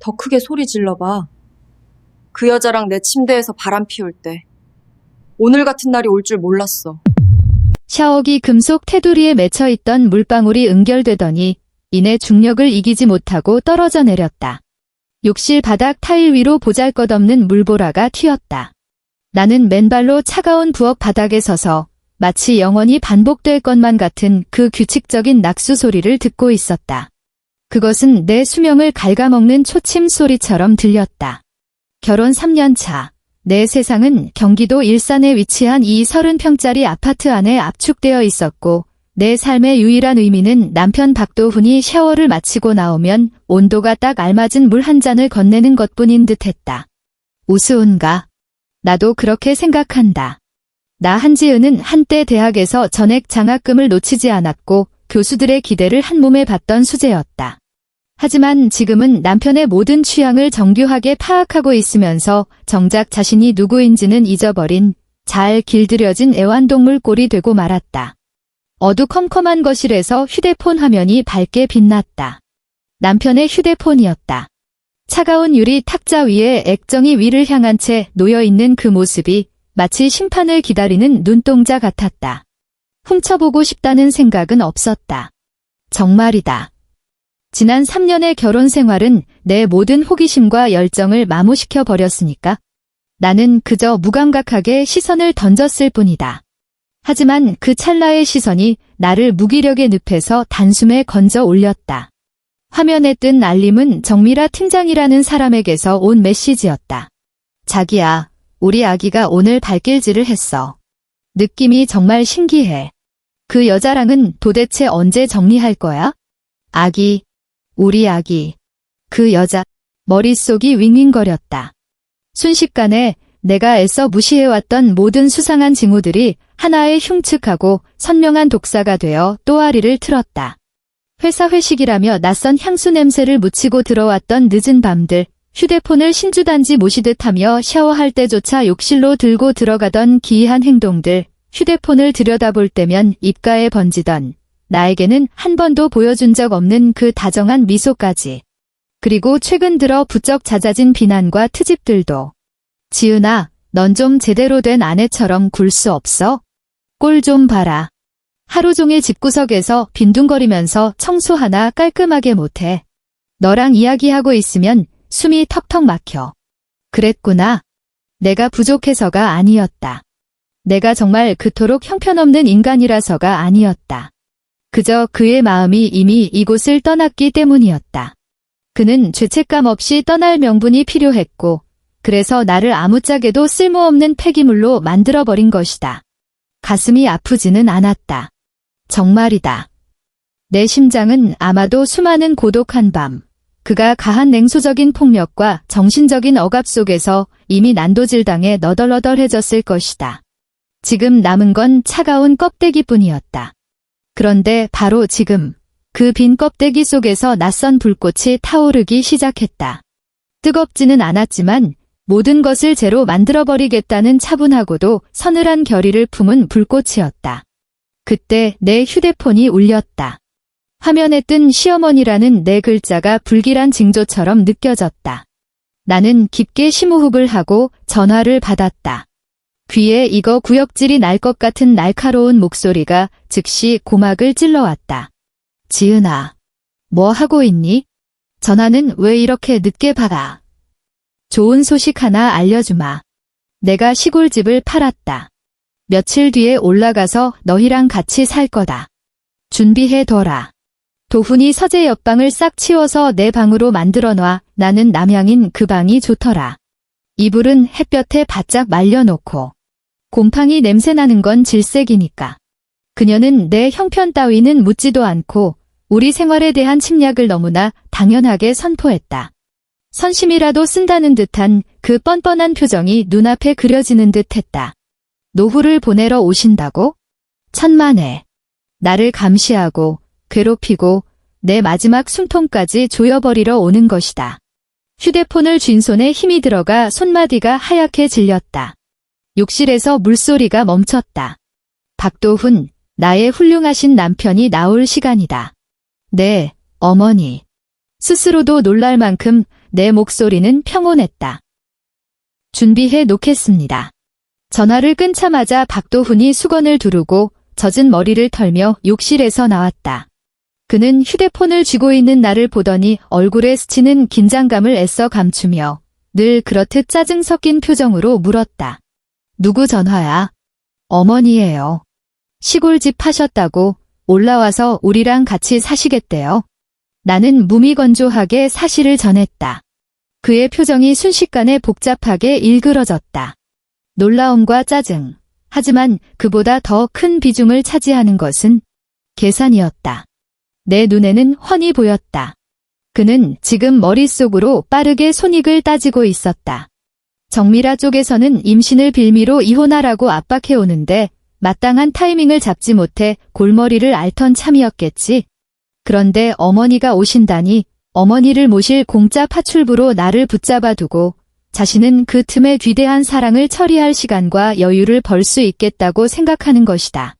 더 크게 소리 질러봐. 그 여자랑 내 침대에서 바람 피울 때 오늘 같은 날이 올 줄 몰랐어. 샤워기 금속 테두리에 맺혀있던 물방울이 응결되더니 이내 중력을 이기지 못하고 떨어져 내렸다. 욕실 바닥 타일 위로 보잘것없는 물보라가 튀었다. 나는 맨발로 차가운 부엌 바닥에 서서 마치 영원히 반복될 것만 같은 그 규칙적인 낙수 소리를 듣고 있었다. 그것은 내 수명을 갉아먹는 초침 소리처럼 들렸다. 결혼 3년 차, 내 세상은 경기도 일산에 위치한 이 30평짜리 아파트 안에 압축되어 있었고 내 삶의 유일한 의미는 남편 박도훈이 샤워를 마치고 나오면 온도가 딱 알맞은 물 한 잔을 건네는 것뿐인 듯했다. 우스운가? 나도 그렇게 생각한다. 나 한지은은 한때 대학에서 전액 장학금을 놓치지 않았고 교수들의 기대를 한몸에 받던 수재였다. 하지만 지금은 남편의 모든 취향을 정교하게 파악하고 있으면서 정작 자신이 누구인지는 잊어버린 잘 길들여진 애완동물 꼴이 되고 말았다. 어두컴컴한 거실에서 휴대폰 화면이 밝게 빛났다. 남편의 휴대폰이었다. 차가운 유리 탁자 위에 액정이 위를 향한 채 놓여있는 그 모습이 마치 심판을 기다리는 눈동자 같았다. 훔쳐보고 싶다는 생각은 없었다. 정말이다. 지난 3년의 결혼 생활은 내 모든 호기심과 열정을 마모시켜 버렸으니까 나는 그저 무감각하게 시선을 던졌을 뿐이다. 하지만 그 찰나의 시선이 나를 무기력의 늪에서 단숨에 건져 올렸다. 화면에 뜬 알림은 정미라 팀장이라는 사람에게서 온 메시지였다. 자기야, 우리 아기가 오늘 발길질을 했어. 느낌이 정말 신기해. 그 여자랑은 도대체 언제 정리할 거야? 아기, 우리 아기. 그 여자, 머릿속이 윙윙거렸다. 순식간에 내가 애써 무시해왔던 모든 수상한 징후들이 하나의 흉측하고 선명한 독사가 되어 또아리를 틀었다. 회사 회식이라며 낯선 향수 냄새를 묻히고 들어왔던 늦은 밤들, 휴대폰을 신주단지 모시듯 하며 샤워할 때조차 욕실로 들고 들어가던 기이한 행동들, 휴대폰을 들여다볼 때면 입가에 번지던 나에게는 한 번도 보여준 적 없는 그 다정한 미소까지. 그리고 최근 들어 부쩍 잦아진 비난과 트집들도. 지은아, 넌 좀 제대로 된 아내처럼 굴 수 없어? 꼴 좀 봐라. 하루 종일 집구석에서 빈둥거리면서 청소 하나 깔끔하게 못해. 너랑 이야기하고 있으면 숨이 턱턱 막혀. 그랬구나. 내가 부족해서가 아니었다. 내가 정말 그토록 형편없는 인간이라서가 아니었다. 그저 그의 마음이 이미 이곳을 떠났기 때문이었다. 그는 죄책감 없이 떠날 명분이 필요했고, 그래서 나를 아무짝에도 쓸모없는 폐기물로 만들어버린 것이다. 가슴이 아프지는 않았다. 정말이다. 내 심장은 아마도 수많은 고독한 밤, 그가 가한 냉소적인 폭력과 정신적인 억압 속에서 이미 난도질당해 너덜너덜해졌을 것이다. 지금 남은 건 차가운 껍데기뿐이었다. 그런데 바로 지금 그 빈 껍데기 속에서 낯선 불꽃이 타오르기 시작했다. 뜨겁지는 않았지만 모든 것을 재로 만들어버리겠다는 차분하고도 서늘한 결의를 품은 불꽃이었다. 그때 내 휴대폰이 울렸다. 화면에 뜬 시어머니라는 네 글자가 불길한 징조처럼 느껴졌다. 나는 깊게 심호흡을 하고 전화를 받았다. 귀에 익어 구역질이 날 것 같은 날카로운 목소리가 즉시 고막을 찔러왔다. 지은아, 뭐 하고 있니? 전화는 왜 이렇게 늦게 받아? 좋은 소식 하나 알려주마. 내가 시골집을 팔았다. 며칠 뒤에 올라가서 너희랑 같이 살 거다. 준비해둬라. 도훈이 서재 옆방을 싹 치워서 내 방으로 만들어놔. 나는 남향인 그 방이 좋더라. 이불은 햇볕에 바짝 말려놓고. 곰팡이 냄새나는 건 질색이니까. 그녀는 내 형편 따위는 묻지도 않고 우리 생활에 대한 침략을 너무나 당연하게 선포했다. 선심이라도 쓴다는 듯한 그 뻔뻔한 표정이 눈앞에 그려지는 듯했다. 노후를 보내러 오신다고? 천만에. 나를 감시하고 괴롭히고 내 마지막 숨통까지 조여버리러 오는 것이다. 휴대폰을 쥔 손에 힘이 들어가 손마디가 하얗게 질렸다. 욕실에서 물소리가 멈췄다. 박도훈, 나의 훌륭하신 남편이 나올 시간이다. 네, 어머니. 스스로도 놀랄 만큼 내 목소리는 평온했다. 준비해 놓겠습니다. 전화를 끊자마자 박도훈이 수건을 두르고 젖은 머리를 털며 욕실에서 나왔다. 그는 휴대폰을 쥐고 있는 나를 보더니 얼굴에 스치는 긴장감을 애써 감추며 늘 그렇듯 짜증 섞인 표정으로 물었다. 누구 전화야? 어머니예요. 시골집 파셨다고 올라와서 우리랑 같이 사시겠대요. 나는 무미건조하게 사실을 전했다. 그의 표정이 순식간에 복잡하게 일그러졌다. 놀라움과 짜증. 하지만 그보다 더 큰 비중을 차지하는 것은 계산이었다. 내 눈에는 훤히 보였다. 그는 지금 머릿속으로 빠르게 손익을 따지고 있었다. 정미라 쪽에서는 임신을 빌미로 이혼하라고 압박해오는데 마땅한 타이밍을 잡지 못해 골머리를 앓던 참이었겠지. 그런데 어머니가 오신다니 어머니를 모실 공짜 파출부로 나를 붙잡아 두고 자신은 그 틈에 위대한 사랑을 처리할 시간과 여유를 벌 수 있겠다고 생각하는 것이다.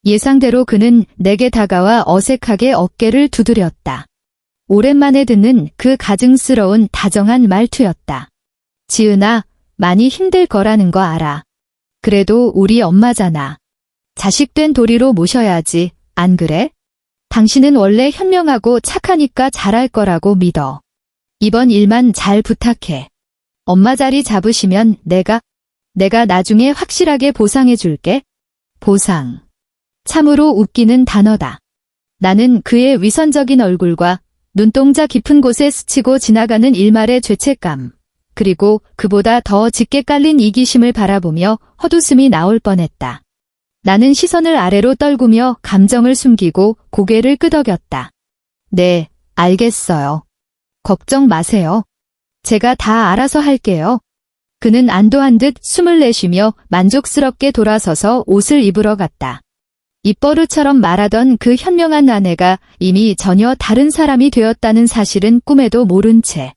예상대로 그는 내게 다가와 어색하게 어깨를 두드렸다. 오랜만에 듣는 그 가증스러운 다정한 말투였다. 지은아, 많이 힘들 거라는 거 알아. 그래도 우리 엄마잖아. 자식된 도리로 모셔야지, 안 그래? 당신은 원래 현명하고 착하니까 잘할 거라고 믿어. 이번 일만 잘 부탁해. 엄마 자리 잡으시면 내가 나중에 확실하게 보상해 줄게. 보상. 참으로 웃기는 단어다. 나는 그의 위선적인 얼굴과 눈동자 깊은 곳에 스치고 지나가는 일말의 죄책감, 그리고 그보다 더 짙게 깔린 이기심을 바라보며 헛웃음이 나올 뻔했다. 나는 시선을 아래로 떨구며 감정을 숨기고 고개를 끄덕였다. 네, 알겠어요. 걱정 마세요. 제가 다 알아서 할게요. 그는 안도한 듯 숨을 내쉬며 만족스럽게 돌아서서 옷을 입으러 갔다. 입버릇처럼 말하던 그 현명한 아내가 이미 전혀 다른 사람이 되었다는 사실은 꿈에도 모른 채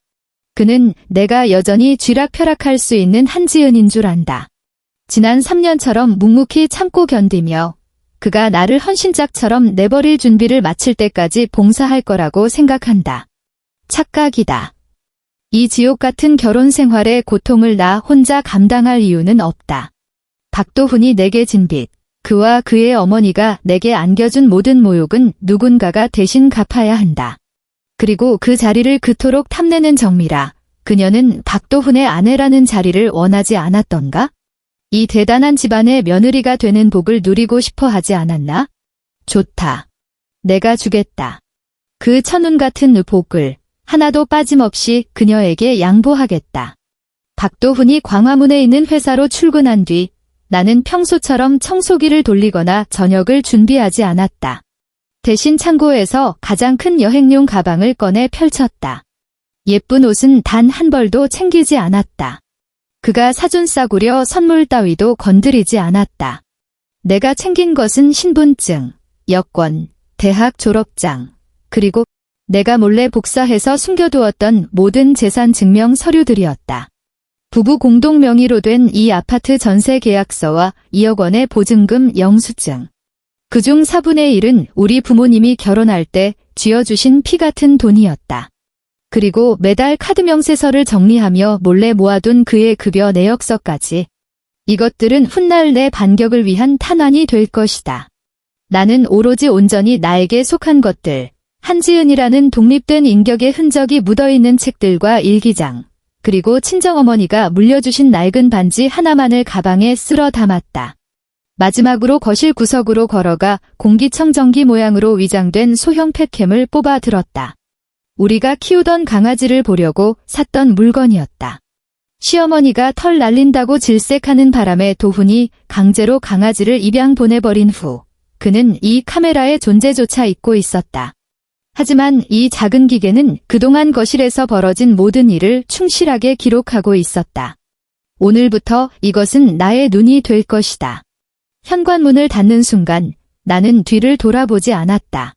그는 내가 여전히 쥐락펴락할 수 있는 한지은인 줄 안다. 지난 3년처럼 묵묵히 참고 견디며 그가 나를 헌신짝처럼 내버릴 준비를 마칠 때까지 봉사할 거라고 생각한다. 착각이다. 이 지옥 같은 결혼 생활의 고통을 나 혼자 감당할 이유는 없다. 박도훈이 내게 진 빚, 그와 그의 어머니가 내게 안겨준 모든 모욕은 누군가가 대신 갚아야 한다. 그리고 그 자리를 그토록 탐내는 정미라, 그녀는 박도훈의 아내라는 자리를 원하지 않았던가? 이 대단한 집안의 며느리가 되는 복을 누리고 싶어 하지 않았나? 좋다. 내가 주겠다. 그 천운 같은 복을 하나도 빠짐없이 그녀에게 양보하겠다. 박도훈이 광화문에 있는 회사로 출근한 뒤 나는 평소처럼 청소기를 돌리거나 저녁을 준비하지 않았다. 대신 창고에서 가장 큰 여행용 가방을 꺼내 펼쳤다. 예쁜 옷은 단 한 벌도 챙기지 않았다. 그가 사준 싸구려 선물 따위도 건드리지 않았다. 내가 챙긴 것은 신분증, 여권, 대학 졸업장, 그리고 내가 몰래 복사해서 숨겨두었던 모든 재산 증명 서류들이었다. 부부 공동 명의로 된 이 아파트 전세 계약서와 2억 원의 보증금 영수증. 그중 4분의 1은 우리 부모님이 결혼할 때 쥐어주신 피 같은 돈이었다. 그리고 매달 카드 명세서를 정리하며 몰래 모아둔 그의 급여 내역서까지. 이것들은 훗날 내 반격을 위한 탄환이 될 것이다. 나는 오로지 온전히 나에게 속한 것들, 한지은이라는 독립된 인격의 흔적이 묻어있는 책들과 일기장, 그리고 친정어머니가 물려주신 낡은 반지 하나만을 가방에 쓸어 담았다. 마지막으로 거실 구석으로 걸어가 공기청정기 모양으로 위장된 소형 팩캠을 뽑아 들었다. 우리가 키우던 강아지를 보려고 샀던 물건이었다. 시어머니가 털 날린다고 질색하는 바람에 도훈이 강제로 강아지를 입양 보내버린 후 그는 이 카메라의 존재조차 잊고 있었다. 하지만 이 작은 기계는 그동안 거실에서 벌어진 모든 일을 충실하게 기록하고 있었다. 오늘부터 이것은 나의 눈이 될 것이다. 현관문을 닫는 순간 나는 뒤를 돌아보지 않았다.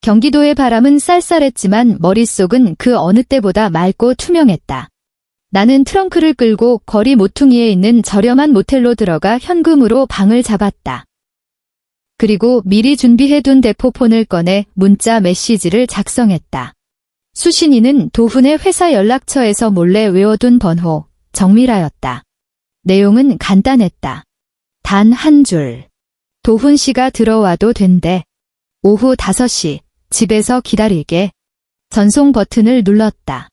경기도의 바람은 쌀쌀했지만 머릿속은 그 어느 때보다 맑고 투명했다. 나는 트렁크를 끌고 거리 모퉁이에 있는 저렴한 모텔로 들어가 현금으로 방을 잡았다. 그리고 미리 준비해둔 대포폰을 꺼내 문자 메시지를 작성했다. 수신이는 도훈의 회사 연락처에서 몰래 외워둔 번호, 정미라였다. 내용은 간단했다. 단 한 줄. 도훈 씨가 들어와도 된대. 오후 5시, 집에서 기다릴게. 전송 버튼을 눌렀다.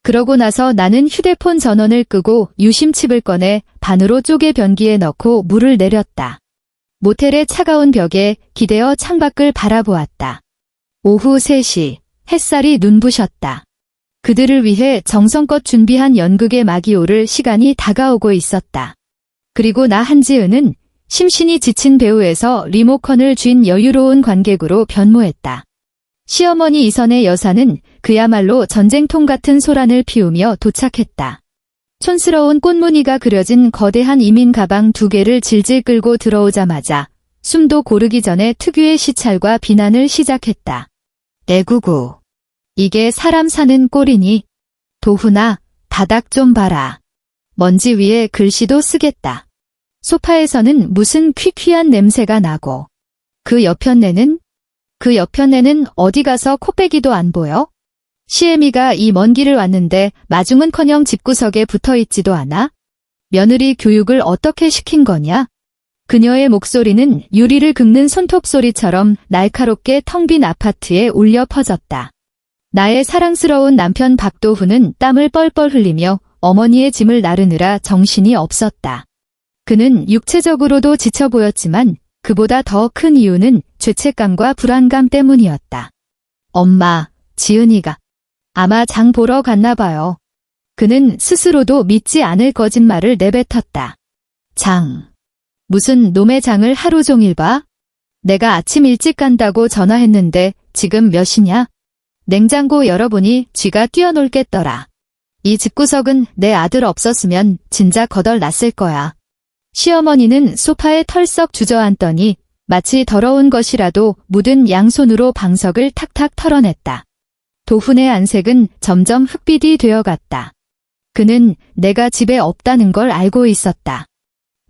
그러고 나서 나는 휴대폰 전원을 끄고 유심칩을 꺼내 반으로 쪼개 변기에 넣고 물을 내렸다. 모텔의 차가운 벽에 기대어 창밖을 바라보았다. 오후 3시, 햇살이 눈부셨다. 그들을 위해 정성껏 준비한 연극의 막이 오를 시간이 다가오고 있었다. 그리고 나 한지은은 심신이 지친 배우에서 리모컨을 쥔 여유로운 관객으로 변모했다. 시어머니 이선의 여사는 그야말로 전쟁통 같은 소란을 피우며 도착했다. 촌스러운 꽃무늬가 그려진 거대한 이민 가방 2개를 질질 끌고 들어오자마자 숨도 고르기 전에 특유의 시찰과 비난을 시작했다. 애구구. 이게 사람 사는 꼴이니? 도훈아, 바닥 좀 봐라. 먼지 위에 글씨도 쓰겠다. 소파에서는 무슨 퀴퀴한 냄새가 나고. 그 옆편내는 어디 가서 코빼기도 안 보여? 시애미가 이 먼 길을 왔는데 마중은커녕 집구석에 붙어있지도 않아? 며느리 교육을 어떻게 시킨 거냐? 그녀의 목소리는 유리를 긁는 손톱 소리처럼 날카롭게 텅 빈 아파트에 울려 퍼졌다. 나의 사랑스러운 남편 박도훈은 땀을 뻘뻘 흘리며 어머니의 짐을 나르느라 정신이 없었다. 그는 육체적으로도 지쳐 보였지만 그보다 더 큰 이유는 죄책감과 불안감 때문이었다. 엄마, 지은이가 아마 장 보러 갔나 봐요. 그는 스스로도 믿지 않을 거짓말을 내뱉었다. 장. 무슨 놈의 장을 하루 종일 봐? 내가 아침 일찍 간다고 전화했는데 지금 몇 시냐? 냉장고 열어보니 쥐가 뛰어놀겠더라. 이 집구석은 내 아들 없었으면 진작 거덜 났을 거야. 시어머니는 소파에 털썩 주저앉더니 마치 더러운 것이라도 묻은 양손으로 방석을 탁탁 털어냈다. 도훈의 안색은 점점 흑빛이 되어갔다. 그는 내가 집에 없다는 걸 알고 있었다.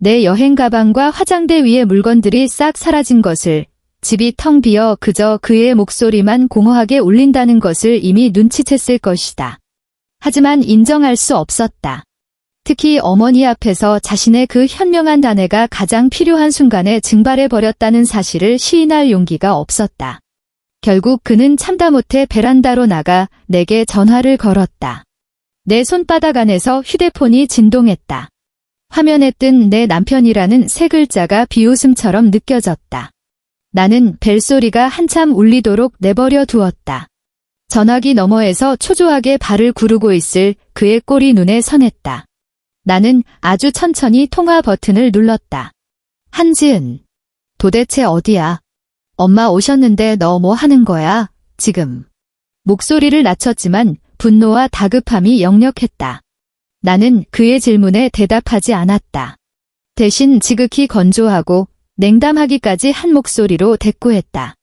내 여행 가방과 화장대 위의 물건들이 싹 사라진 것을, 집이 텅 비어 그저 그의 목소리만 공허하게 울린다는 것을 이미 눈치챘을 것이다. 하지만 인정할 수 없었다. 특히 어머니 앞에서 자신의 그 현명한 아내가 가장 필요한 순간에 증발해버렸다는 사실을 시인할 용기가 없었다. 결국 그는 참다 못해 베란다로 나가 내게 전화를 걸었다. 내 손바닥 안에서 휴대폰이 진동했다. 화면에 뜬 내 남편이라는 세 글자가 비웃음처럼 느껴졌다. 나는 벨소리가 한참 울리도록 내버려 두었다. 전화기 너머에서 초조하게 발을 구르고 있을 그의 꼴이 눈에 선했다. 나는 아주 천천히 통화 버튼을 눌렀다. 한지은. 도대체 어디야? 엄마 오셨는데 너 뭐 하는 거야, 지금? 목소리를 낮췄지만 분노와 다급함이 역력했다. 나는 그의 질문에 대답하지 않았다. 대신 지극히 건조하고 냉담하기까지 한 목소리로 대꾸했다.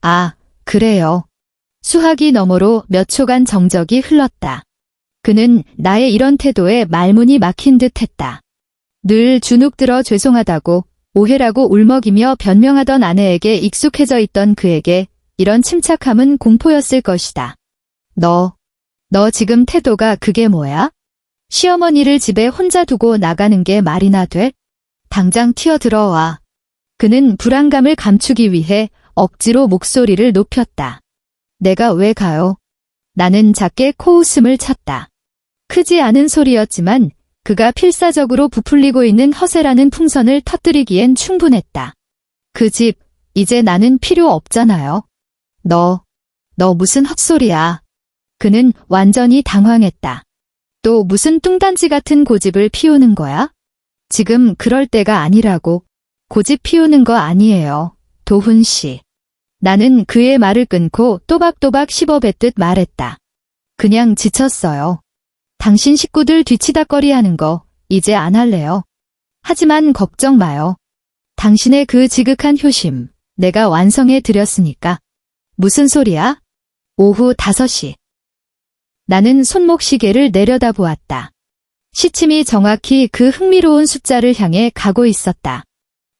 아, 그래요. 수화기 너머로 몇 초간 정적이 흘렀다. 그는 나의 이런 태도에 말문이 막힌 듯 했다. 늘 주눅 들어 죄송하다고 오해라고 울먹이며 변명하던 아내에게 익숙해져 있던 그에게 이런 침착함은 공포였을 것이다. 너 지금 태도가 그게 뭐야? 시어머니를 집에 혼자 두고 나가는 게 말이나 돼? 당장 튀어들어와. 그는 불안감을 감추기 위해 억지로 목소리를 높였다. 내가 왜 가요? 나는 작게 코웃음을 쳤다. 크지 않은 소리였지만 그가 필사적으로 부풀리고 있는 허세라는 풍선을 터뜨리기엔 충분했다. 그 집, 이제 나는 필요 없잖아요. 너 무슨 헛소리야. 그는 완전히 당황했다. 또 무슨 뚱딴지 같은 고집을 피우는 거야? 지금 그럴 때가 아니라고. 고집 피우는 거 아니에요, 도훈 씨. 나는 그의 말을 끊고 또박또박 씹어뱉듯 말했다. 그냥 지쳤어요. 당신 식구들 뒤치다꺼리 하는 거 이제 안 할래요. 하지만 걱정 마요. 당신의 그 지극한 효심 내가 완성해 드렸으니까. 무슨 소리야? 오후 5시. 나는 손목시계를 내려다보았다. 시침이 정확히 그 흥미로운 숫자를 향해 가고 있었다.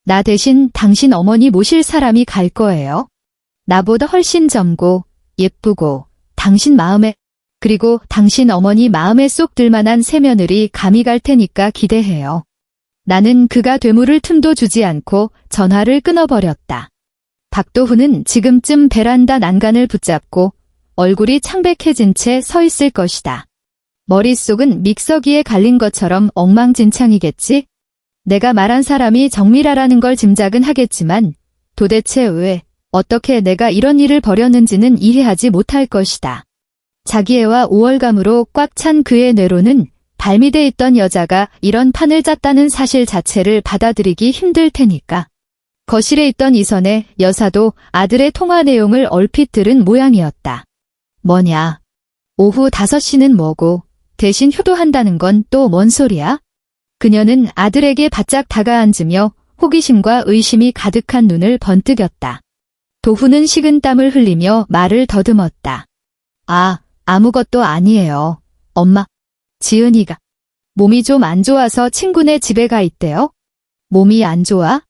나 대신 당신 어머니 모실 사람이 갈 거예요. 나보다 훨씬 젊고 예쁘고 당신 마음에, 그리고 당신 어머니 마음에 쏙 들만한 새며느리 감이 갈 테니까 기대해요. 나는 그가 되물을 틈도 주지 않고 전화를 끊어버렸다. 박도훈은 지금쯤 베란다 난간을 붙잡고 얼굴이 창백해진 채 서 있을 것이다. 머릿속은 믹서기에 갈린 것처럼 엉망진창이겠지? 내가 말한 사람이 정미라라는 걸 짐작은 하겠지만 도대체 왜, 어떻게 내가 이런 일을 벌였는지는 이해하지 못할 것이다. 자기애와 우월감으로 꽉 찬 그의 뇌로는 발미돼 있던 여자가 이런 판을 짰다는 사실 자체를 받아들이기 힘들 테니까. 거실에 있던 이선의 여사도 아들의 통화 내용을 얼핏 들은 모양이었다. 뭐냐? 오후 5시는 뭐고 대신 효도한다는 건 또 뭔 소리야? 그녀는 아들에게 바짝 다가앉으며 호기심과 의심이 가득한 눈을 번뜩였다. 도훈은 식은땀을 흘리며 말을 더듬었다. 아무것도 아니에요. 엄마. 지은이가 몸이 좀 안 좋아서 친구네 집에 가 있대요. 몸이 안 좋아?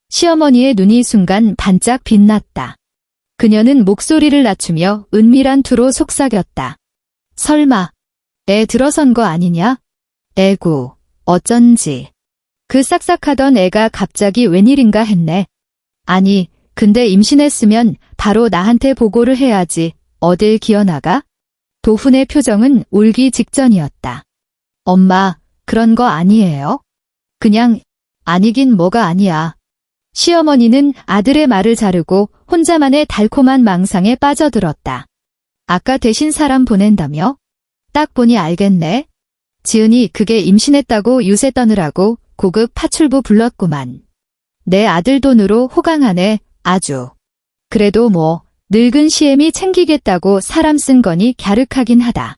시어머니의 눈이 순간 반짝 빛났다. 그녀는 목소리를 낮추며 은밀한 투로 속삭였다. 설마 애 들어선 거 아니냐? 애구, 어쩐지. 그 싹싹하던 애가 갑자기 웬일인가 했네. 아니, 근데 임신했으면 바로 나한테 보고를 해야지. 어딜 기어나가? 도훈의 표정은 울기 직전이었다. 엄마, 그런 거 아니에요? 그냥, 아니긴 뭐가 아니야. 시어머니는 아들의 말을 자르고 혼자만의 달콤한 망상에 빠져들었다. 아까 대신 사람 보낸다며? 딱 보니 알겠네. 지은이 그게 임신했다고 유세 떠느라고 고급 파출부 불렀구만. 내 아들 돈으로 호강하네, 아주. 그래도 뭐, 늙은 시엠이 챙기겠다고 사람 쓴 거니 갸륵하긴 하다.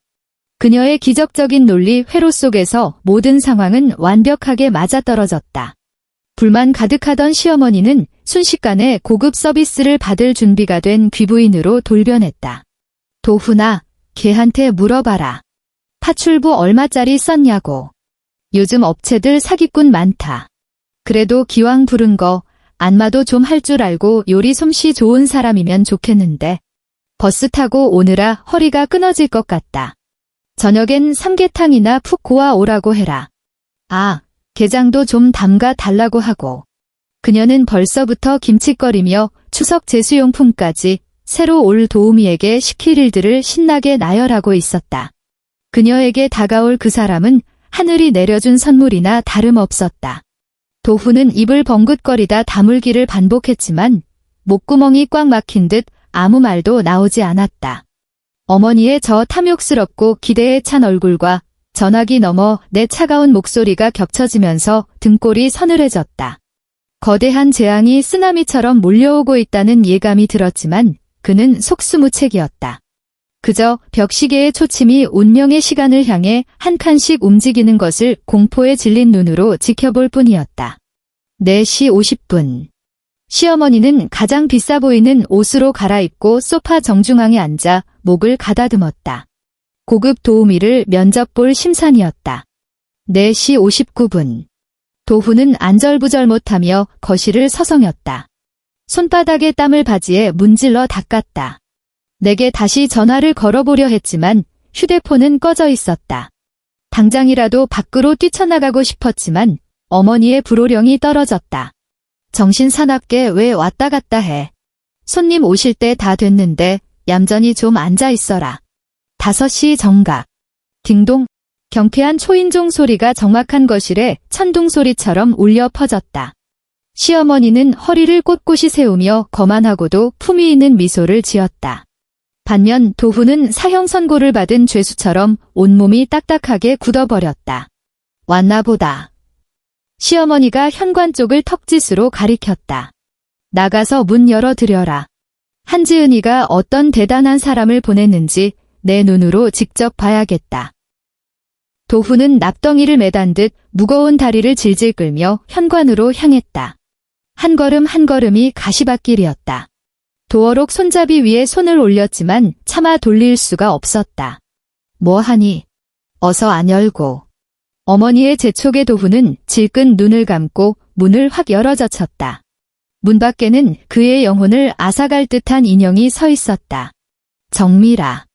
그녀의 기적적인 논리 회로 속에서 모든 상황은 완벽하게 맞아떨어졌다. 불만 가득하던 시어머니는 순식간에 고급 서비스를 받을 준비가 된 귀부인으로 돌변했다. 도훈아, 걔한테 물어봐라. 파출부 얼마짜리 썼냐고. 요즘 업체들 사기꾼 많다. 그래도 기왕 부른 거 안마도 좀 할 줄 알고 요리 솜씨 좋은 사람이면 좋겠는데. 버스 타고 오느라 허리가 끊어질 것 같다. 저녁엔 삼계탕이나 푹 고아 오라고 해라. 게장도 좀 담가 달라고 하고. 그녀는 벌써부터 김칫거리며 추석 제수용품까지 새로 올 도우미에게 시킬 일들을 신나게 나열하고 있었다. 그녀에게 다가올 그 사람은 하늘이 내려준 선물이나 다름없었다. 도훈은 입을 벙긋거리다 다물기를 반복했지만 목구멍이 꽉 막힌 듯 아무 말도 나오지 않았다. 어머니의 저 탐욕스럽고 기대에 찬 얼굴과 전화기 너머 내 차가운 목소리가 겹쳐지면서 등골이 서늘해졌다. 거대한 재앙이 쓰나미처럼 몰려오고 있다는 예감이 들었지만 그는 속수무책이었다. 그저 벽시계의 초침이 운명의 시간을 향해 한 칸씩 움직이는 것을 공포에 질린 눈으로 지켜볼 뿐이었다. 4시 50분. 시어머니는 가장 비싸 보이는 옷으로 갈아입고 소파 정중앙에 앉아 목을 가다듬었다. 고급 도우미를 면접 볼 심산이었다. 4시 59분. 도훈은 안절부절 못하며 거실을 서성였다. 손바닥에 땀을 바지에 문질러 닦았다. 내게 다시 전화를 걸어보려 했지만 휴대폰은 꺼져 있었다. 당장이라도 밖으로 뛰쳐나가고 싶었지만 어머니의 불호령이 떨어졌다. 정신 사납게 왜 왔다 갔다 해. 손님 오실 때 다 됐는데 얌전히 좀 앉아 있어라. 5시 정각. 딩동. 경쾌한 초인종 소리가 적막한 거실에 천둥 소리처럼 울려 퍼졌다. 시어머니는 허리를 꼿꼿이 세우며 거만하고도 품위 있는 미소를 지었다. 반면 도훈은 사형 선고를 받은 죄수처럼 온몸이 딱딱하게 굳어버렸다. 왔나 보다. 시어머니가 현관 쪽을 턱짓으로 가리켰다. 나가서 문 열어드려라. 한지은이가 어떤 대단한 사람을 보냈는지 내 눈으로 직접 봐야겠다. 도훈은 납덩이를 매단 듯 무거운 다리를 질질 끌며 현관으로 향했다. 한 걸음 한 걸음이 가시밭길이었다. 도어록 손잡이 위에 손을 올렸지만 차마 돌릴 수가 없었다. 뭐하니? 어서 안 열고. 어머니의 재촉에 도훈은 질끈 눈을 감고 문을 확 열어젖혔다. 문 밖에는 그의 영혼을 앗아갈 듯한 인형이 서 있었다. 정미라.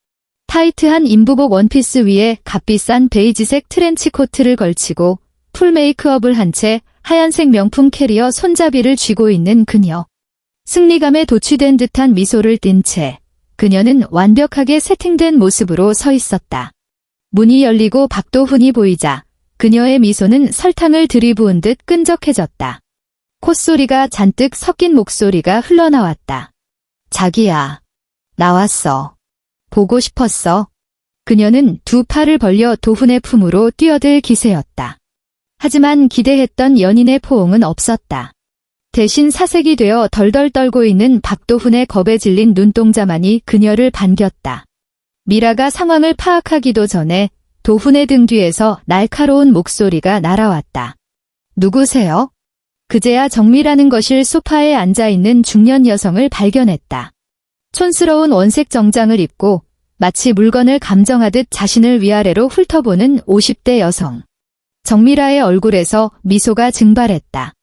타이트한 인부복 원피스 위에 값비싼 베이지색 트렌치 코트를 걸치고 풀 메이크업을 한 채 하얀색 명품 캐리어 손잡이를 쥐고 있는 그녀. 승리감에 도취된 듯한 미소를 띤 채 그녀는 완벽하게 세팅된 모습으로 서 있었다. 문이 열리고 박도훈이 보이자 그녀의 미소는 설탕을 들이부은 듯 끈적해졌다. 콧소리가 잔뜩 섞인 목소리가 흘러나왔다. 자기야, 나왔어. 보고 싶었어. 그녀는 두 팔을 벌려 도훈의 품으로 뛰어들 기세였다. 하지만 기대했던 연인의 포옹은 없었다. 대신 사색이 되어 덜덜 떨고 있는 박도훈의 겁에 질린 눈동자만이 그녀를 반겼다. 미라가 상황을 파악하기도 전에 도훈의 등 뒤에서 날카로운 목소리가 날아왔다. 누구세요? 그제야 정미라는 것일 소파에 앉아있는 중년 여성을 발견했다. 촌스러운 원색 정장을 입고 마치 물건을 감정하듯 자신을 위아래로 훑어보는 50대 여성. 정미라의 얼굴에서 미소가 증발했다.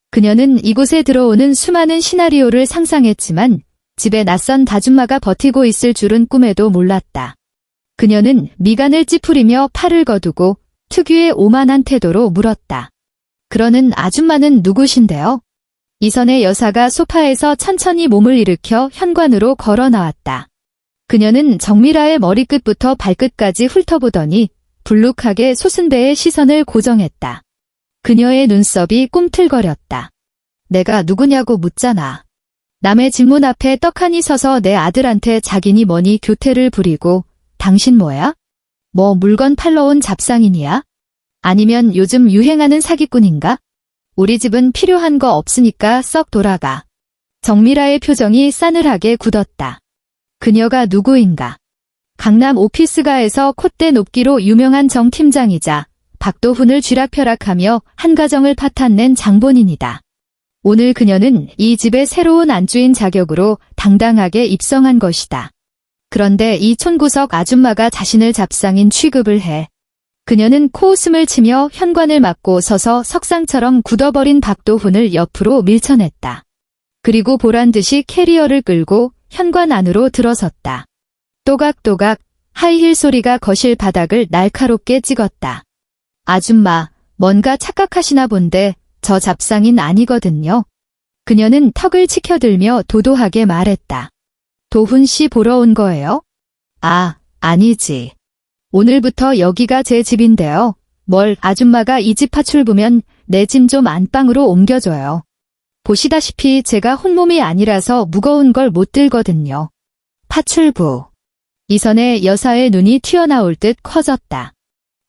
그녀는 이곳에 들어오는 수많은 시나리오를 상상했지만 집에 낯선 다줌마가 버티고 있을 줄은 꿈에도 몰랐다. 그녀는 미간을 찌푸리며 팔을 거두고 특유의 오만한 태도로 물었다. 그러는 아줌마는 누구신데요? 이선의 여사가 소파에서 천천히 몸을 일으켜 현관으로 걸어 나왔다. 그녀는 정미라의 머리끝부터 발끝까지 훑어보더니 불룩하게 소순배의 시선을 고정했다. 그녀의 눈썹이 꿈틀거렸다. 내가 누구냐고 묻잖아. 남의 집문 앞에 떡하니 서서 내 아들한테 자기니 뭐니 교태를 부리고 당신 뭐야? 뭐 물건 팔러 온 잡상인이야? 아니면 요즘 유행하는 사기꾼인가? 우리 집은 필요한 거 없으니까 썩 돌아가. 정미라의 표정이 싸늘하게 굳었다. 그녀가 누구인가? 강남 오피스가에서 콧대 높기로 유명한 정 팀장이자 박도훈을 쥐락펴락하며 한 가정을 파탄낸 장본인이다. 오늘 그녀는 이 집의 새로운 안주인 자격으로 당당하게 입성한 것이다. 그런데 이 촌구석 아줌마가 자신을 잡상인 취급을 해. 그녀는 코웃음을 치며 현관을 막고 서서 석상처럼 굳어버린 박도훈을 옆으로 밀쳐냈다. 그리고 보란듯이 캐리어를 끌고 현관 안으로 들어섰다. 또각또각 하이힐 소리가 거실 바닥을 날카롭게 찍었다. 아줌마, 뭔가 착각하시나 본데 저 잡상인 아니거든요. 그녀는 턱을 치켜들며 도도하게 말했다. 도훈 씨 보러 온 거예요? 아, 아니지. 오늘부터 여기가 제 집인데요. 뭘 아줌마가 이 집 파출부면 내 짐 좀 안방으로 옮겨줘요. 보시다시피 제가 혼몸이 아니라서 무거운 걸 못 들거든요. 파출부. 이선의 여사의 눈이 튀어나올 듯 커졌다.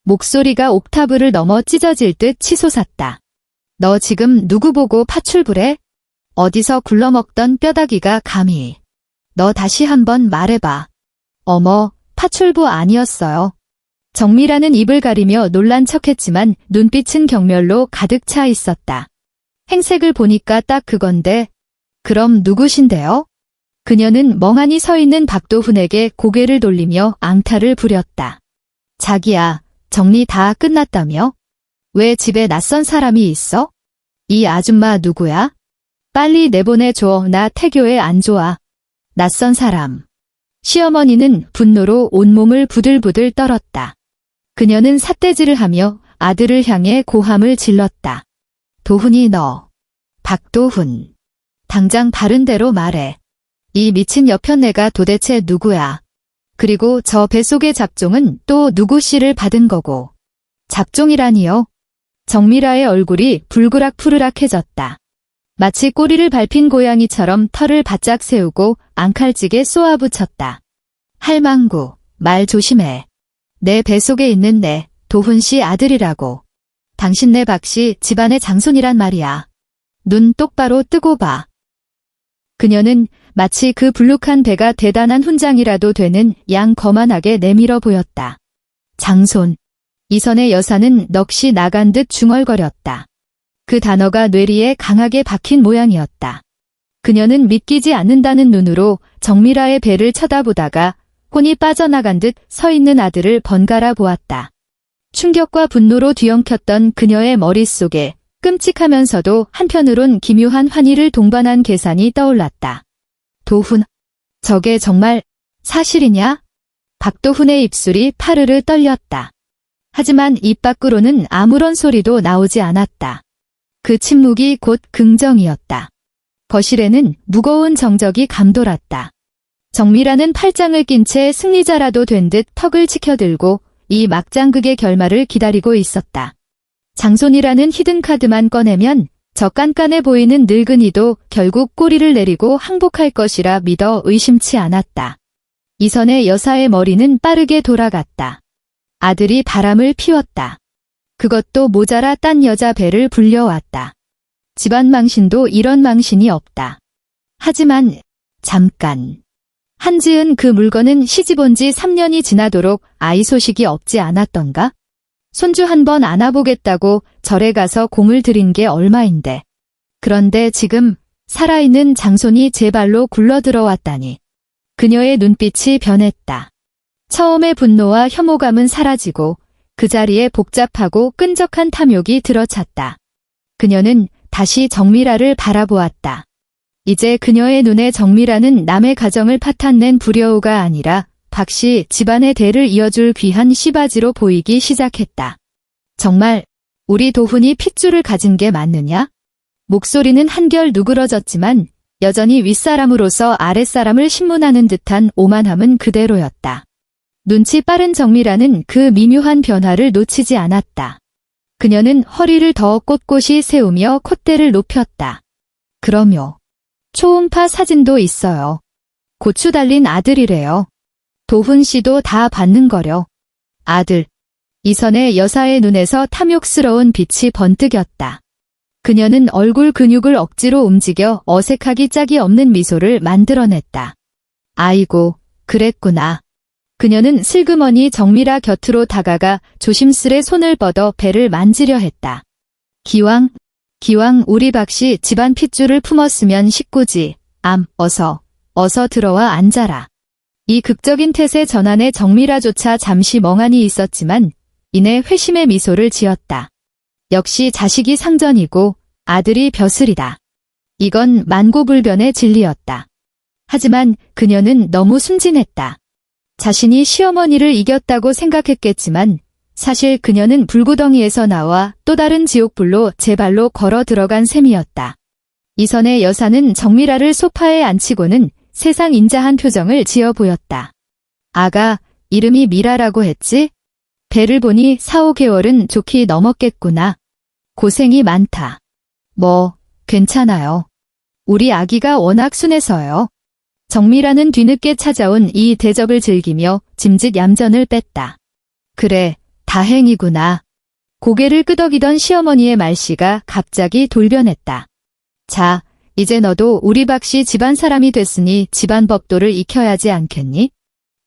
목소리가 옥타브를 넘어 찢어질 듯 치솟았다. 너 지금 누구 보고 파출부래? 어디서 굴러먹던 뼈다귀가 감히. 너 다시 한번 말해봐. 어머, 파출부 아니었어요. 정미라는 입을 가리며 놀란 척했지만 눈빛은 경멸로 가득 차 있었다. 행색을 보니까 딱 그건데. 그럼 누구신데요? 그녀는 멍하니 서 있는 박도훈에게 고개를 돌리며 앙탈을 부렸다. 자기야, 정리 다 끝났다며? 왜 집에 낯선 사람이 있어? 이 아줌마 누구야? 빨리 내보내줘. 나 태교에 안 좋아. 낯선 사람. 시어머니는 분노로 온몸을 부들부들 떨었다. 그녀는 삿대질을 하며 아들을 향해 고함을 질렀다. 도훈이 너. 박도훈. 당장 바른 대로 말해. 이 미친 여편네가 도대체 누구야? 그리고 저 뱃속의 잡종은 또 누구 씨를 받은 거고. 잡종이라니요? 정미라의 얼굴이 불그락푸르락해졌다. 마치 꼬리를 밟힌 고양이처럼 털을 바짝 세우고 앙칼지게 쏘아붙였다. 할망구, 말 조심해. 내 뱃속에 있는 내 도훈 씨 아들이라고. 당신네 박씨 집안의 장손이란 말이야. 눈 똑바로 뜨고 봐. 그녀는 마치 그 불룩한 배가 대단한 훈장이라도 되는 양 거만하게 내밀어 보였다. 장손. 이선의 여사는 넋이 나간 듯 중얼거렸다. 그 단어가 뇌리에 강하게 박힌 모양이었다. 그녀는 믿기지 않는다는 눈으로 정미라의 배를 쳐다보다가 혼이 빠져나간 듯 서 있는 아들을 번갈아 보았다. 충격과 분노로 뒤엉켰던 그녀의 머릿속에 끔찍하면서도 한편으론 기묘한 환희를 동반한 계산이 떠올랐다. 도훈, 저게 정말 사실이냐? 박도훈의 입술이 파르르 떨렸다. 하지만 입 밖으로는 아무런 소리도 나오지 않았다. 그 침묵이 곧 긍정이었다. 거실에는 무거운 정적이 감돌았다. 정미라는 팔짱을 낀 채 승리자라도 된 듯 턱을 치켜들고 이 막장극의 결말을 기다리고 있었다. 장손이라는 히든카드만 꺼내면 저 깐깐해 보이는 늙은이도 결국 꼬리를 내리고 항복할 것이라 믿어 의심치 않았다. 이선의 여사의 머리는 빠르게 돌아갔다. 아들이 바람을 피웠다. 그것도 모자라 딴 여자 배를 불려왔다. 집안 망신도 이런 망신이 없다. 하지만 잠깐. 한지은 그 물건은 시집온 지 3년이 지나도록 아이 소식이 없지 않았던가? 손주 한 번 안아보겠다고 절에 가서 공을 들인 게 얼마인데. 그런데 지금 살아있는 장손이 제 발로 굴러들어왔다니. 그녀의 눈빛이 변했다. 처음의 분노와 혐오감은 사라지고 그 자리에 복잡하고 끈적한 탐욕이 들어찼다. 그녀는 다시 정미라를 바라보았다. 이제 그녀의 눈에 정미라는 남의 가정을 파탄낸 불효우가 아니라 박씨 집안의 대를 이어줄 귀한 씨바지로 보이기 시작했다. 정말 우리 도훈이 핏줄을 가진 게 맞느냐? 목소리는 한결 누그러졌지만 여전히 윗사람으로서 아랫사람을 신문하는 듯한 오만함은 그대로였다. 눈치 빠른 정미라는 그 미묘한 변화를 놓치지 않았다. 그녀는 허리를 더 꼿꼿이 세우며 콧대를 높였다. 그럼요. 초음파 사진도 있어요. 고추 달린 아들이래요. 도훈 씨도 다 받는 거려. 아들. 이선의 여사의 눈에서 탐욕스러운 빛이 번뜩였다. 그녀는 얼굴 근육을 억지로 움직여 어색하기 짝이 없는 미소를 만들어냈다. 아이고, 그랬구나. 그녀는 슬그머니 정미라 곁으로 다가가 조심스레 손을 뻗어 배를 만지려 했다. 기왕 우리 박씨 집안 핏줄을 품었으면 식구지. 어서 들어와 앉아라. 이 극적인 태세 전환에 정미라조차 잠시 멍하니 있었지만 이내 회심의 미소를 지었다. 역시 자식이 상전이고 아들이 벼슬이다. 이건 만고불변의 진리였다. 하지만 그녀는 너무 순진했다. 자신이 시어머니를 이겼다고 생각했겠지만 사실 그녀는 불구덩이에서 나와 또 다른 지옥불로 제 발로 걸어 들어간 셈이었다. 이선의 여사는 정미라를 소파에 앉히고는 세상 인자한 표정을 지어 보였다. 아가, 이름이 미라라고 했지? 배를 보니 4~5개월은 좋게 넘었겠구나. 고생이 많다. 괜찮아요. 우리 아기가 워낙 순해서요. 정미라는 뒤늦게 찾아온 이 대접을 즐기며 짐짓 얌전을 뺐다. 그래, 다행이구나. 고개를 끄덕이던 시어머니의 말씨가 갑자기 돌변했다. 자, 이제 너도 우리 박씨 집안 사람이 됐으니 집안 법도를 익혀야지 않겠니?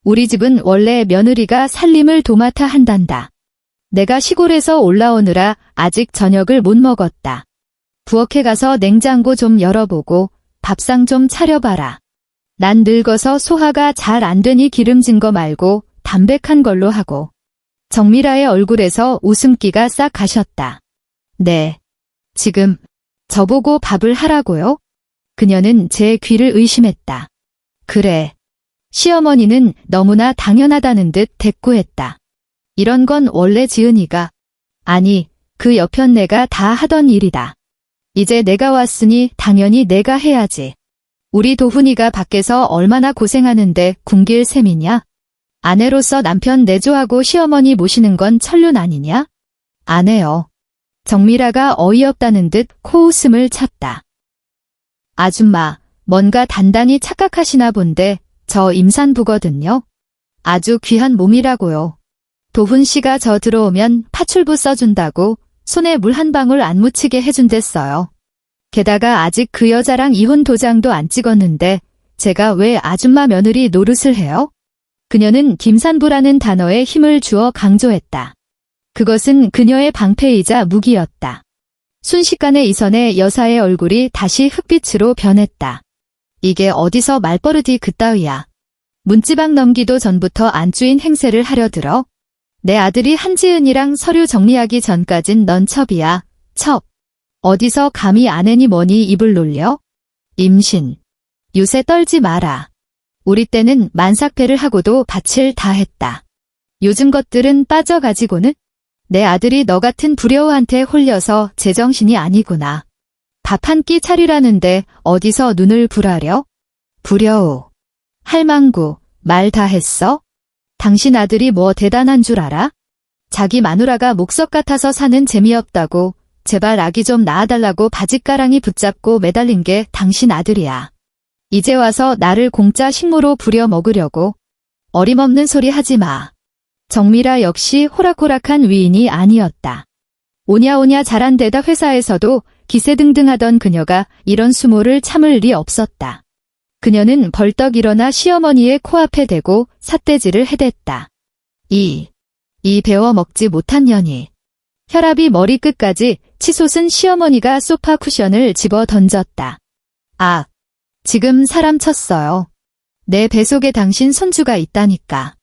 우리 집은 원래 며느리가 살림을 도맡아 한단다. 내가 시골에서 올라오느라 아직 저녁을 못 먹었다. 부엌에 가서 냉장고 좀 열어보고 밥상 좀 차려봐라. 난 늙어서 소화가 잘 안 되니 기름진 거 말고 담백한 걸로 하고. 정미라의 얼굴에서 웃음기가 싹 가셨다. 네. 지금 저보고 밥을 하라고요? 그녀는 제 귀를 의심했다. 그래. 시어머니는 너무나 당연하다는 듯 대꾸했다. 이런 건 원래 지은이가, 아니, 그 여편 내가 다 하던 일이다. 이제 내가 왔으니 당연히 내가 해야지. 우리 도훈이가 밖에서 얼마나 고생하는데 굶길 셈이냐? 아내로서 남편 내조하고 시어머니 모시는 건 천륜 아니냐? 안 해요. 정미라가 어이없다는 듯 코웃음을 쳤다. 아줌마, 뭔가 단단히 착각하시나 본데 저 임산부거든요. 아주 귀한 몸이라고요. 도훈 씨가 저 들어오면 파출부 써준다고 손에 물 한 방울 안 묻히게 해준댔어요. 게다가 아직 그 여자랑 이혼 도장도 안 찍었는데 제가 왜 아줌마 며느리 노릇을 해요? 그녀는 김산부라는 단어에 힘을 주어 강조했다. 그것은 그녀의 방패이자 무기였다. 순식간에 이선의 여사의 얼굴이 다시 흑빛으로 변했다. 이게 어디서 말버릇이 그따위야. 문지방 넘기도 전부터 안주인 행세를 하려 들어? 내 아들이 한지은이랑 서류 정리하기 전까진 넌 첩이야. 첩. 어디서 감히 아내니 뭐니 입을 놀려? 임신. 유세 떨지 마라. 우리 때는 만삭배를 하고도 밭을 다 했다. 요즘 것들은 빠져가지고는? 내 아들이 너 같은 불효한테 홀려서 제정신이 아니구나. 밥 한 끼 차리라는데 어디서 눈을 불하려? 불효. 할망구, 말 다 했어? 당신 아들이 뭐 대단한 줄 알아? 자기 마누라가 목석 같아서 사는 재미없다고 제발 아기 좀 낳아달라고 바짓가랑이 붙잡고 매달린 게 당신 아들이야. 이제 와서 나를 공짜 식모로 부려 먹으려고. 어림없는 소리 하지 마. 정미라 역시 호락호락한 위인이 아니었다. 오냐오냐 잘한 데다 회사에서도 기세등등하던 그녀가 이런 수모를 참을 리 없었다. 그녀는 벌떡 일어나 시어머니의 코앞에 대고 삿대질을 해댔다. 이 배워 먹지 못한 년이. 혈압이 머리끝까지 치솟은 시어머니가 소파 쿠션을 집어 던졌다. 아, 지금 사람 쳤어요. 내 뱃속에 당신 손주가 있다니까.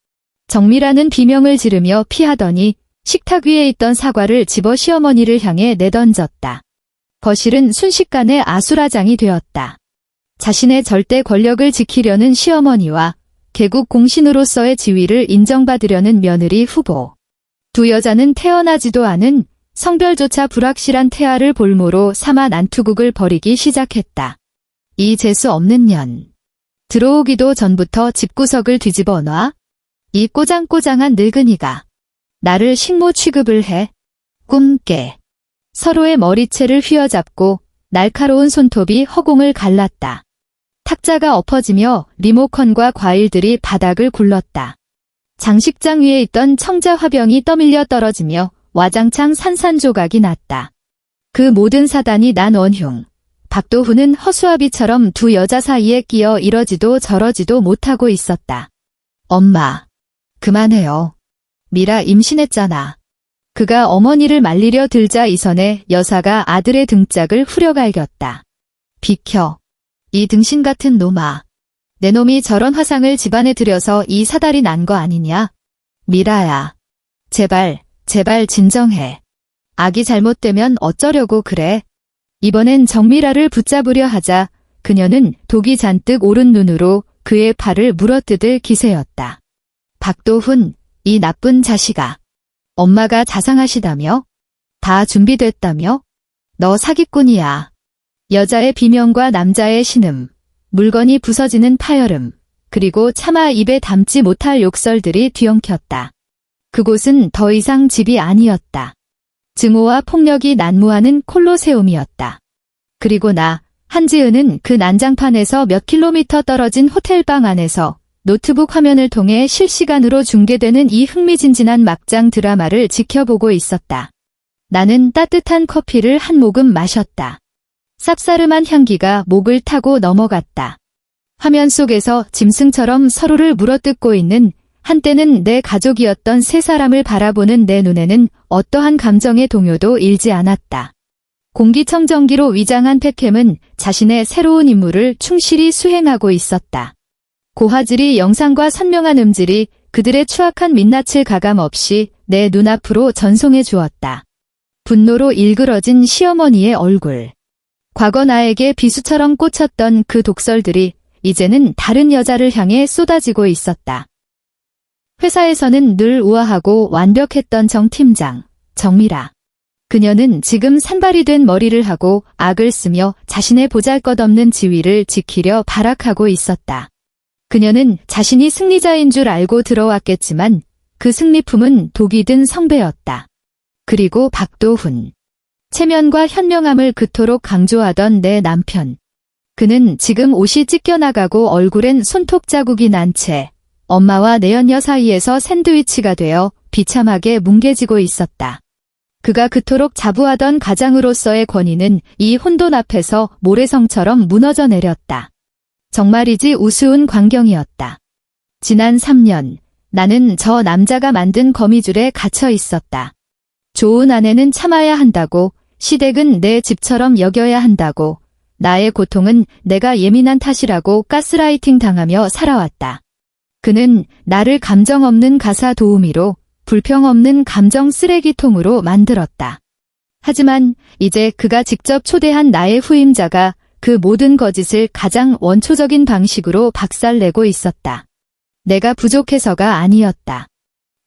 정미라는 비명을 지르며 피하더니 식탁 위에 있던 사과를 집어 시어머니를 향해 내던졌다. 거실은 순식간에 아수라장이 되었다. 자신의 절대 권력을 지키려는 시어머니와 개국 공신으로서의 지위를 인정받으려는 며느리 후보. 두 여자는 태어나지도 않은 성별조차 불확실한 태아를 볼모로 삼아 난투극을 벌이기 시작했다. 이 재수 없는 년. 들어오기도 전부터 집구석을 뒤집어 놔? 이 꼬장꼬장한 늙은이가 나를 식모 취급을 해? 꿈깨. 서로의 머리채를 휘어잡고 날카로운 손톱이 허공을 갈랐다. 탁자가 엎어지며 리모컨과 과일들이 바닥을 굴렀다. 장식장 위에 있던 청자 화병이 떠밀려 떨어지며 와장창 산산조각이 났다. 그 모든 사단이 난 원흉. 박도훈은 허수아비처럼 두 여자 사이에 끼어 이러지도 저러지도 못하고 있었다. 엄마, 그만해요. 미라 임신했잖아. 그가 어머니를 말리려 들자 이선에 여사가 아들의 등짝을 후려갈겼다. 비켜. 이 등신 같은 놈아. 내 놈이 저런 화상을 집안에 들여서 이 사달이 난 거 아니냐? 미라야. 제발 진정해. 아기 잘못되면 어쩌려고 그래? 이번엔 정미라를 붙잡으려 하자 그녀는 독이 잔뜩 오른 눈으로 그의 팔을 물어뜯을 기세였다. 박도훈, 이 나쁜 자식아. 엄마가 자상하시다며? 다 준비됐다며? 너 사기꾼이야. 여자의 비명과 남자의 신음, 물건이 부서지는 파열음, 그리고 차마 입에 담지 못할 욕설들이 뒤엉켰다. 그곳은 더 이상 집이 아니었다. 증오와 폭력이 난무하는 콜로세움이었다. 그리고 한지은은 그 난장판에서 몇 킬로미터 떨어진 호텔방 안에서 노트북 화면을 통해 실시간으로 중계되는 이 흥미진진한 막장 드라마를 지켜보고 있었다. 나는 따뜻한 커피를 한 모금 마셨다. 쌉싸름한 향기가 목을 타고 넘어갔다. 화면 속에서 짐승처럼 서로를 물어뜯고 있는 한때는 내 가족이었던 세 사람을 바라보는 내 눈에는 어떠한 감정의 동요도 일지 않았다. 공기청정기로 위장한 팩캠은 자신의 새로운 임무를 충실히 수행하고 있었다. 고화질이 영상과 선명한 음질이 그들의 추악한 민낯을 가감없이 내 눈앞으로 전송해 주었다. 분노로 일그러진 시어머니의 얼굴. 과거 나에게 비수처럼 꽂혔던 그 독설들이 이제는 다른 여자를 향해 쏟아지고 있었다. 회사에서는 늘 우아하고 완벽했던 정 팀장, 정미라. 그녀는 지금 산발이 된 머리를 하고 악을 쓰며 자신의 보잘것없는 지위를 지키려 발악하고 있었다. 그녀는 자신이 승리자인 줄 알고 들어왔겠지만 그 승리품은 독이 든 성배였다. 그리고 박도훈. 체면과 현명함을 그토록 강조하던 내 남편. 그는 지금 옷이 찢겨나가고 얼굴엔 손톱 자국이 난 채 엄마와 내연녀 사이에서 샌드위치가 되어 비참하게 뭉개지고 있었다. 그가 그토록 자부하던 가장으로서의 권위는 이 혼돈 앞에서 모래성처럼 무너져 내렸다. 정말이지 우스운 광경이었다. 지난 3년, 나는 저 남자가 만든 거미줄에 갇혀 있었다. 좋은 아내는 참아야 한다고, 시댁은 내 집처럼 여겨야 한다고, 나의 고통은 내가 예민한 탓이라고 가스라이팅 당하며 살아왔다. 그는 나를 감정 없는 가사 도우미로, 불평 없는 감정 쓰레기통으로 만들었다. 하지만 이제 그가 직접 초대한 나의 후임자가 그 모든 거짓을 가장 원초적인 방식으로 박살내고 있었다. 내가 부족해서가 아니었다.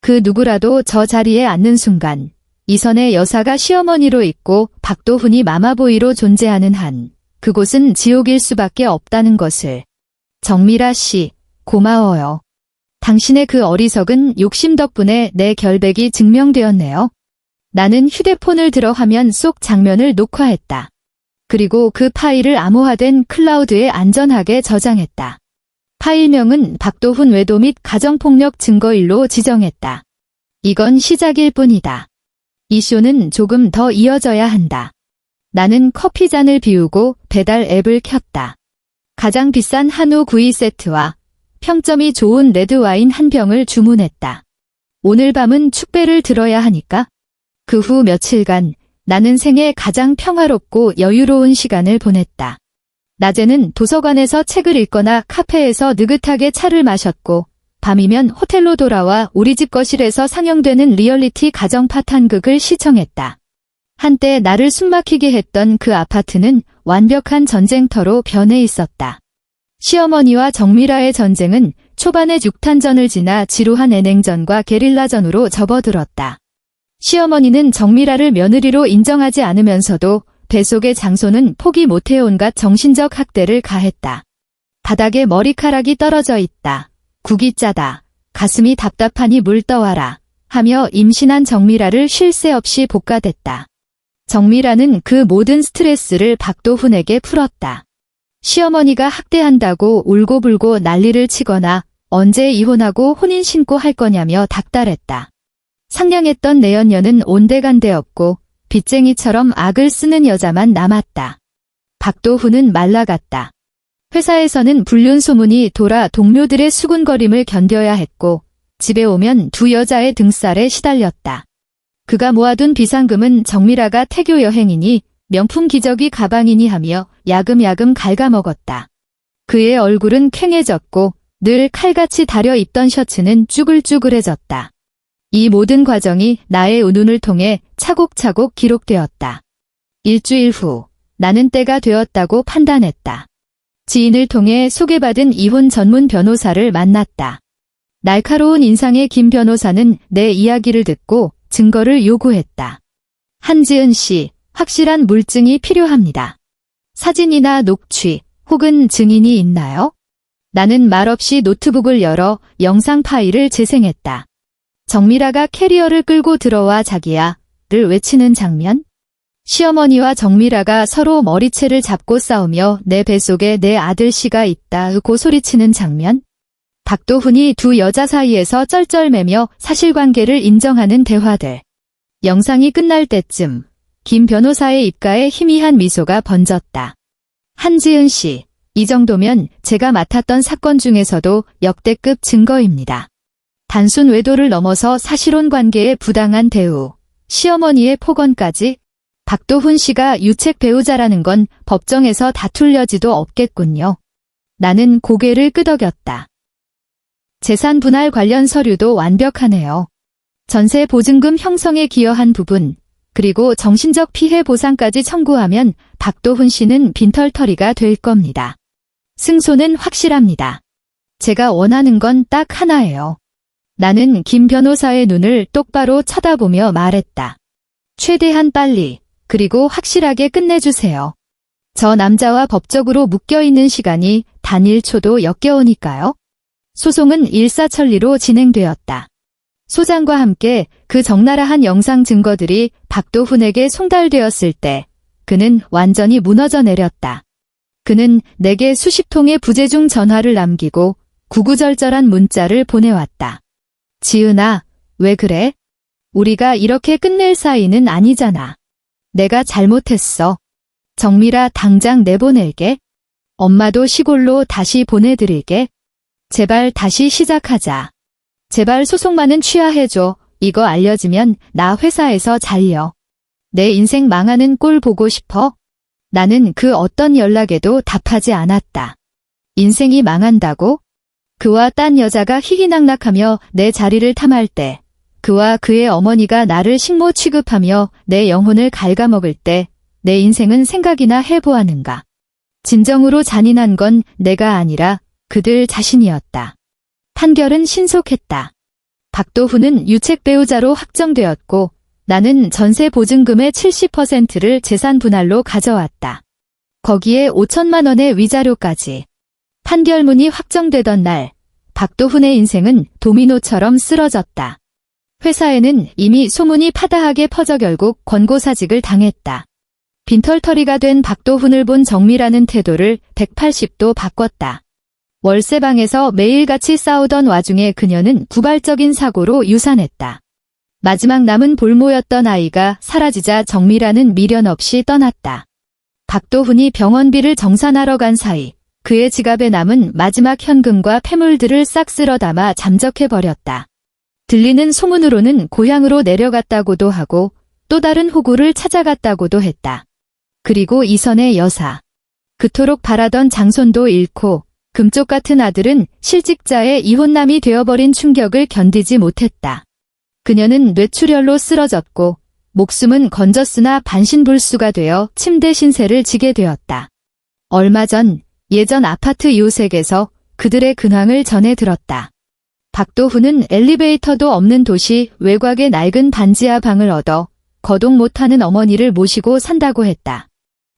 그 누구라도 저 자리에 앉는 순간 이선의 여사가 시어머니로 있고 박도훈이 마마보이로 존재하는 한 그곳은 지옥일 수밖에 없다는 것을. 정미라 씨, 고마워요. 당신의 그 어리석은 욕심 덕분에 내 결백이 증명되었네요. 나는 휴대폰을 들어 화면 속 장면을 녹화했다. 그리고 그 파일을 암호화된 클라우드에 안전하게 저장했다. 파일명은 박도훈 외도 및 가정폭력 증거일로 지정했다. 이건 시작일 뿐이다. 이 쇼는 조금 더 이어져야 한다. 나는 커피잔을 비우고 배달 앱을 켰다. 가장 비싼 한우 구이 세트와 평점이 좋은 레드와인 한 병을 주문했다. 오늘 밤은 축배를 들어야 하니까. 그 후 며칠간 나는 생애 가장 평화롭고 여유로운 시간을 보냈다. 낮에는 도서관에서 책을 읽거나 카페에서 느긋하게 차를 마셨고 밤이면 호텔로 돌아와 우리 집 거실에서 상영되는 리얼리티 가정 파탄극을 시청했다. 한때 나를 숨막히게 했던 그 아파트는 완벽한 전쟁터로 변해 있었다. 시어머니와 정미라의 전쟁은 초반에 육탄전을 지나 지루한 애냉전과 게릴라전으로 접어들었다. 시어머니는 정미라를 며느리로 인정하지 않으면서도 뱃속의 장소는 포기 못해 온갖 정신적 학대를 가했다. 바닥에 머리카락이 떨어져 있다. 국이 짜다. 가슴이 답답하니 물 떠와라. 하며 임신한 정미라를 쉴 새 없이 볶아댔다. 정미라는 그 모든 스트레스를 박도훈에게 풀었다. 시어머니가 학대한다고 울고불고 난리를 치거나 언제 이혼하고 혼인 신고할 거냐며 닥달했다. 상냥했던 내연녀는 온데간데 없고 빚쟁이처럼 악을 쓰는 여자만 남았다. 박도훈은 말라갔다. 회사에서는 불륜 소문이 돌아 동료들의 수군거림을 견뎌야 했고 집에 오면 두 여자의 등살에 시달렸다. 그가 모아둔 비상금은 정미라가 태교 여행이니 명품 기저귀 가방이니 하며 야금야금 갉아먹었다. 그의 얼굴은 퀭해졌고 늘 칼같이 다려 입던 셔츠는 쭈글쭈글해졌다. 이 모든 과정이 나의 운운을 통해 차곡차곡 기록되었다. 일주일 후 나는 때가 되었다고 판단했다. 지인을 통해 소개받은 이혼 전문 변호사를 만났다. 날카로운 인상의 김 변호사는 내 이야기를 듣고 증거를 요구했다. 한지은 씨, 확실한 물증이 필요합니다. 사진이나 녹취 혹은 증인이 있나요? 나는 말없이 노트북을 열어 영상 파일을 재생했다. 정미라가 캐리어를 끌고 들어와 자기야를 외치는 장면? 시어머니와 정미라가 서로 머리채를 잡고 싸우며 내 뱃속에 내 아들씨가 있다고 소리치는 장면? 박도훈이 두 여자 사이에서 쩔쩔매며 사실관계를 인정하는 대화들. 영상이 끝날 때쯤 김 변호사의 입가에 희미한 미소가 번졌다. 한지은 씨, 이 정도면 제가 맡았던 사건 중에서도 역대급 증거입니다. 단순 외도를 넘어서 사실혼 관계의 부당한 대우, 시어머니의 폭언까지. 박도훈 씨가 유책 배우자라는 건 법정에서 다툴 여지도 없겠군요. 나는 고개를 끄덕였다. 재산 분할 관련 서류도 완벽하네요. 전세 보증금 형성에 기여한 부분, 그리고 정신적 피해 보상까지 청구하면 박도훈 씨는 빈털터리가 될 겁니다. 승소는 확실합니다. 제가 원하는 건 딱 하나예요. 나는 김 변호사의 눈을 똑바로 쳐다보며 말했다. 최대한 빨리, 그리고 확실하게 끝내주세요. 저 남자와 법적으로 묶여있는 시간이 단 1초도 역겨우니까요. 소송은 일사천리로 진행되었다. 소장과 함께 그 적나라한 영상 증거들이 박도훈에게 송달되었을 때 그는 완전히 무너져 내렸다. 그는 내게 수십 통의 부재중 전화를 남기고 구구절절한 문자를 보내왔다. 지은아, 왜 그래? 우리가 이렇게 끝낼 사이는 아니잖아. 내가 잘못했어. 정미라 당장 내보낼게. 엄마도 시골로 다시 보내드릴게. 제발 다시 시작하자. 제발 소송만은 취하해줘. 이거 알려지면 나 회사에서 잘려. 내 인생 망하는 꼴 보고 싶어? 나는 그 어떤 연락에도 답하지 않았다. 인생이 망한다고? 그와 딴 여자가 희희낙낙하며 내 자리를 탐할 때, 그와 그의 어머니가 나를 식모 취급하며 내 영혼을 갉아먹을 때 내 인생은 생각이나 해보았는가. 진정으로 잔인한 건 내가 아니라 그들 자신이었다. 판결은 신속했다. 박도훈은 유책 배우자로 확정되었고 나는 전세 보증금의 70%를 재산 분할로 가져왔다. 거기에 5천만 원의 위자료까지. 판결문이 확정되던 날, 박도훈의 인생은 도미노처럼 쓰러졌다. 회사에는 이미 소문이 파다하게 퍼져 결국 권고사직을 당했다. 빈털터리가 된 박도훈을 본 정미라는 태도를 180도 바꿨다. 월세방에서 매일같이 싸우던 와중에 그녀는 구발적인 사고로 유산했다. 마지막 남은 볼모였던 아이가 사라지자 정미라는 미련 없이 떠났다. 박도훈이 병원비를 정산하러 간 사이 그의 지갑에 남은 마지막 현금과 폐물들을 싹 쓸어 담아 잠적해버렸다. 들리는 소문으로는 고향으로 내려갔다고도 하고 또 다른 호구를 찾아갔다고도 했다. 그리고 이선의 여사. 그토록 바라던 장손도 잃고 금쪽 같은 아들은 실직자의 이혼남이 되어버린 충격을 견디지 못했다. 그녀는 뇌출혈로 쓰러졌고 목숨은 건졌으나 반신불수가 되어 침대 신세를 지게 되었다. 얼마 전 예전 아파트 이웃에게서 그들의 근황을 전해 들었다. 박도훈은 엘리베이터도 없는 도시 외곽의 낡은 반지하 방을 얻어 거동 못하는 어머니를 모시고 산다고 했다.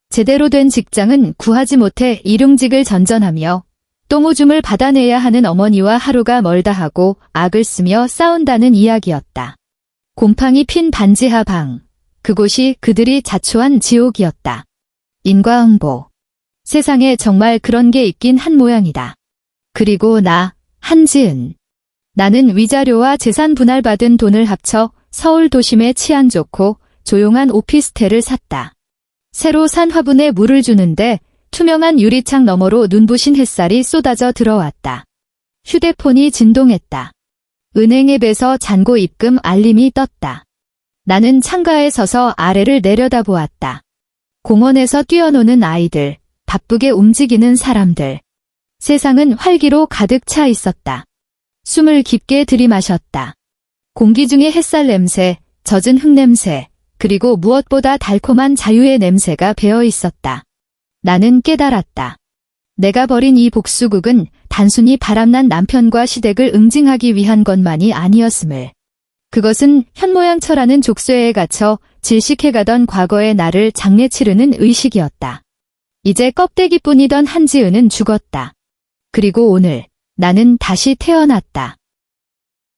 제대로 된 직장은 구하지 못해 일용직을 전전하며 똥오줌을 받아내야 하는 어머니와 하루가 멀다 하고 악을 쓰며 싸운다는 이야기였다. 곰팡이 핀 반지하 방. 그곳이 그들이 자초한 지옥이었다. 인과응보. 세상에 정말 그런 게 있긴 한 모양이다. 그리고 나, 한지은. 나는 위자료와 재산 분할받은 돈을 합쳐 서울 도심의 치안 좋고 조용한 오피스텔을 샀다. 새로 산 화분에 물을 주는데 투명한 유리창 너머로 눈부신 햇살이 쏟아져 들어왔다. 휴대폰이 진동했다. 은행 앱에서 잔고 입금 알림이 떴다. 나는 창가에 서서 아래를 내려다보았다. 공원에서 뛰어노는 아이들, 바쁘게 움직이는 사람들. 세상은 활기로 가득 차 있었다. 숨을 깊게 들이마셨다. 공기 중에 햇살 냄새, 젖은 흙 냄새, 그리고 무엇보다 달콤한 자유의 냄새가 배어 있었다. 나는 깨달았다. 내가 벌인 이 복수극은 단순히 바람난 남편과 시댁을 응징하기 위한 것만이 아니었음을. 그것은 현모양처라는 족쇄에 갇혀 질식해가던 과거의 나를 장례 치르는 의식이었다. 이제 껍데기뿐이던 한지은은 죽었다. 그리고 오늘 나는 다시 태어났다.